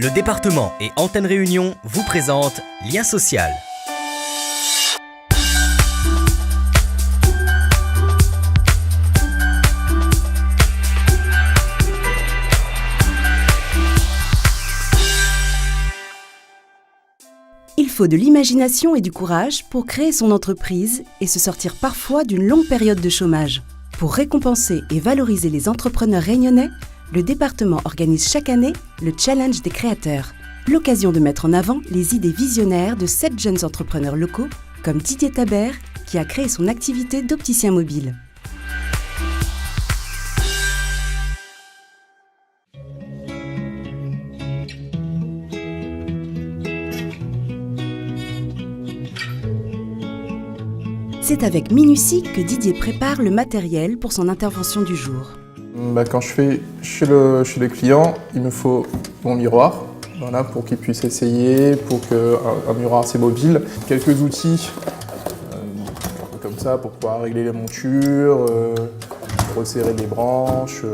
Le département et Antenne Réunion vous présentent Lien social. Il faut de l'imagination et du courage pour créer son entreprise et se sortir parfois d'une longue période de chômage. Pour récompenser et valoriser les entrepreneurs réunionnais, le département organise chaque année le Challenge des créateurs. L'occasion de mettre en avant les idées visionnaires de 7 jeunes entrepreneurs locaux, comme Didier Tabert, qui a créé son activité d'opticien mobile. C'est avec minutie que Didier prépare le matériel pour son intervention du jour. Quand je fais chez les clients, il me faut mon miroir, voilà, pour qu'ils puissent essayer, pour qu'un miroir c'est mobile. Quelques outils comme ça pour pouvoir régler les montures, resserrer les branches.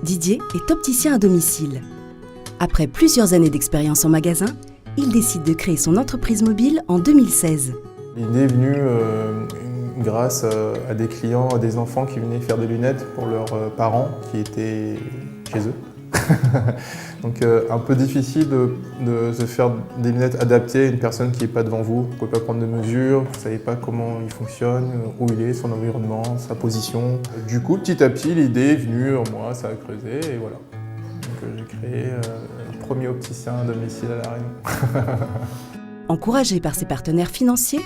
Didier est opticien à domicile. Après plusieurs années d'expérience en magasin, il décide de créer son entreprise mobile en 2016. L'idée est venue grâce à des clients, à des enfants qui venaient faire des lunettes pour leurs parents qui étaient chez eux. Donc un peu difficile de se faire des lunettes adaptées à une personne qui n'est pas devant vous. Vous ne pouvez pas prendre de mesures, vous ne savez pas comment il fonctionne, où il est, son environnement, sa position. Du coup, petit à petit, l'idée est venue en moi, ça a creusé et voilà. Donc j'ai créé le premier opticien à domicile à La Réunion. Encouragé par ses partenaires financiers,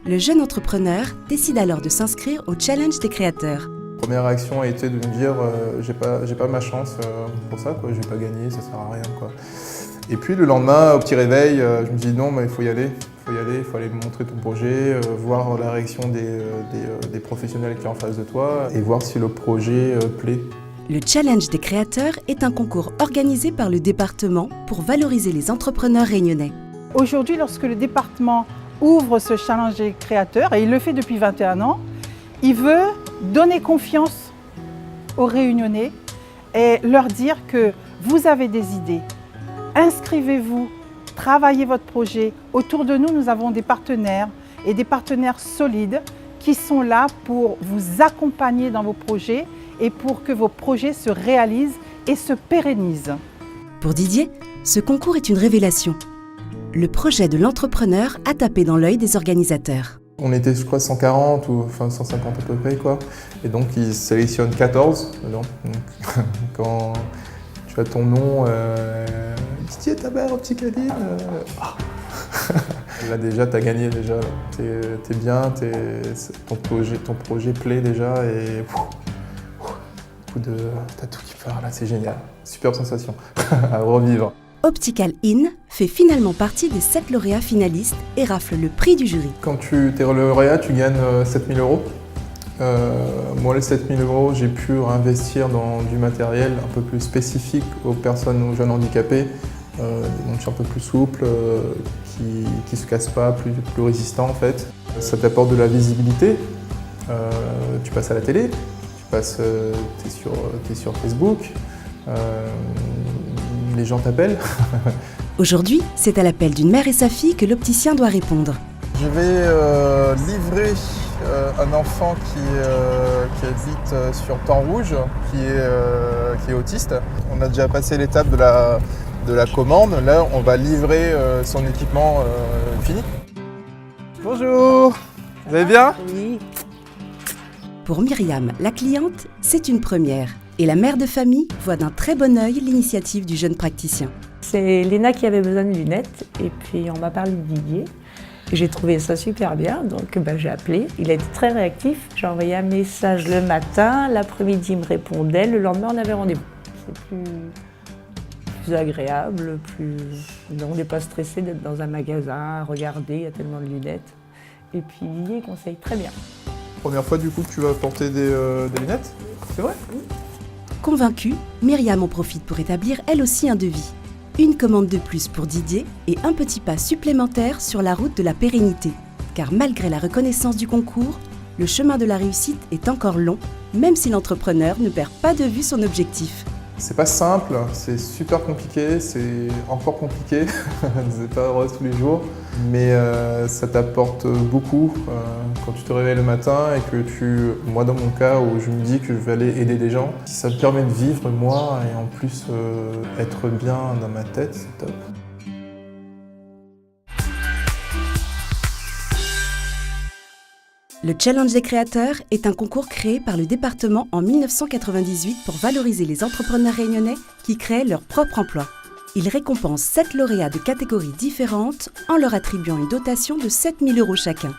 le jeune entrepreneur décide alors de s'inscrire au Challenge des créateurs. La première réaction a été de me dire j'ai pas ma chance pour ça, quoi. Je vais pas gagner, ça sert à rien, quoi. Et puis le lendemain, au petit réveil, je me dis non, mais il faut y aller, il faut aller montrer ton projet, voir la réaction des professionnels qui sont en face de toi et voir si le projet plaît. Le Challenge des créateurs est un concours organisé par le département pour valoriser les entrepreneurs réunionnais. Aujourd'hui, lorsque le département ouvre ce challenge des créateurs, et il le fait depuis 21 ans, il veut donner confiance aux Réunionnais et leur dire que vous avez des idées. Inscrivez-vous, travaillez votre projet. Autour de nous, nous avons des partenaires et des partenaires solides qui sont là pour vous accompagner dans vos projets et pour que vos projets se réalisent et se pérennisent. Pour Didier, ce concours est une révélation. Le projet de l'entrepreneur a tapé dans l'œil des organisateurs. On était, je crois, 140 ou 150 à peu près, quoi. Et donc, ils sélectionnent 14 dedans. Donc, quand tu as ton nom, Didier Tabert, Opticadine. Là, déjà, tu as gagné, déjà. T'es bien, ton projet plaît déjà. Et t'as tout qui part, là, c'est génial. Superbe sensation à revivre. Optical In fait finalement partie des 7 lauréats finalistes et rafle le prix du jury. Quand tu es lauréat, tu gagnes 7 000 €. Moi, les 7 000 €, j'ai pu investir dans du matériel un peu plus spécifique aux personnes, aux jeunes handicapés, des montures un peu plus souples, qui ne se cassent pas, plus résistants en fait. Ça t'apporte de la visibilité. Tu passes à la télé, t'es sur Facebook. Les gens t'appellent. Aujourd'hui, c'est à l'appel d'une mère et sa fille que l'opticien doit répondre. Je vais livrer un enfant qui habite sur Temps-Rouge, qui est autiste. On a déjà passé l'étape de la commande. Là, on va livrer son équipement fini. Bonjour, vous allez bien ? Oui. Pour Myriam, la cliente, c'est une première. Et la mère de famille voit d'un très bon œil l'initiative du jeune praticien. C'est Léna qui avait besoin de lunettes et puis on m'a parlé de Didier. J'ai trouvé ça super bien, donc j'ai appelé. Il a été très réactif. J'ai envoyé un message le matin, l'après-midi il me répondait, le lendemain on avait rendez-vous. C'est plus agréable, on n'est pas stressé d'être dans un magasin, à regarder, il y a tellement de lunettes. Et puis Didier conseille très bien. Première fois du coup que tu vas porter des lunettes, c'est vrai ? Oui. Convaincue, Myriam en profite pour établir elle aussi un devis. Une commande de plus pour Didier et un petit pas supplémentaire sur la route de la pérennité. Car malgré la reconnaissance du concours, le chemin de la réussite est encore long, même si l'entrepreneur ne perd pas de vue son objectif. C'est pas simple, c'est super compliqué, c'est encore compliqué, c'est pas heureux tous les jours, mais ça t'apporte beaucoup quand tu te réveilles le matin et que moi dans mon cas où je me dis que je vais aller aider des gens, ça me permet de vivre moi et en plus être bien dans ma tête, c'est top. Le Challenge des créateurs est un concours créé par le département en 1998 pour valoriser les entrepreneurs réunionnais qui créent leur propre emploi. Il récompense 7 lauréats de catégories différentes en leur attribuant une dotation de 7 000 € chacun.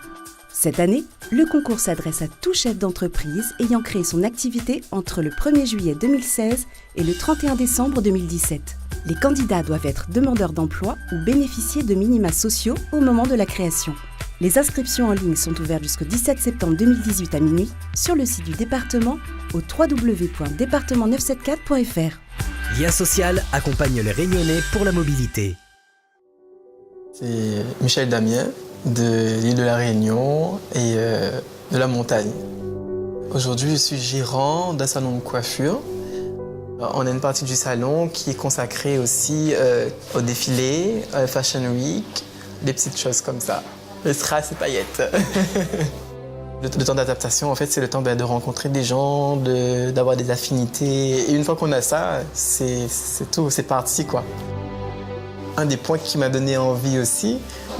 Cette année, le concours s'adresse à tout chef d'entreprise ayant créé son activité entre le 1er juillet 2016 et le 31 décembre 2017. Les candidats doivent être demandeurs d'emploi ou bénéficier de minima sociaux au moment de la création. Les inscriptions en ligne sont ouvertes jusqu'au 17 septembre 2018 à minuit sur le site du département au www.département974.fr. Lien Social accompagne les Réunionnais pour la mobilité. C'est Michel Damien de l'île de la Réunion et de la montagne. Aujourd'hui, je suis gérant d'un salon de coiffure. On a une partie du salon qui est consacrée aussi au défilé, à la Fashion Week, des petites choses comme ça. Le strass et paillettes. Le temps d'adaptation, en fait, c'est le temps de rencontrer des gens, d'avoir des affinités. Et une fois qu'on a ça, c'est tout, c'est parti, quoi. Un des points qui m'a donné envie aussi,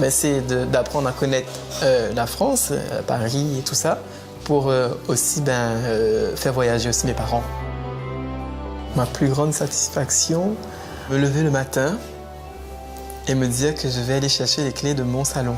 c'est d'apprendre à connaître la France, Paris et tout ça, pour aussi faire voyager aussi mes parents. Ma plus grande satisfaction, me lever le matin et me dire que je vais aller chercher les clés de mon salon.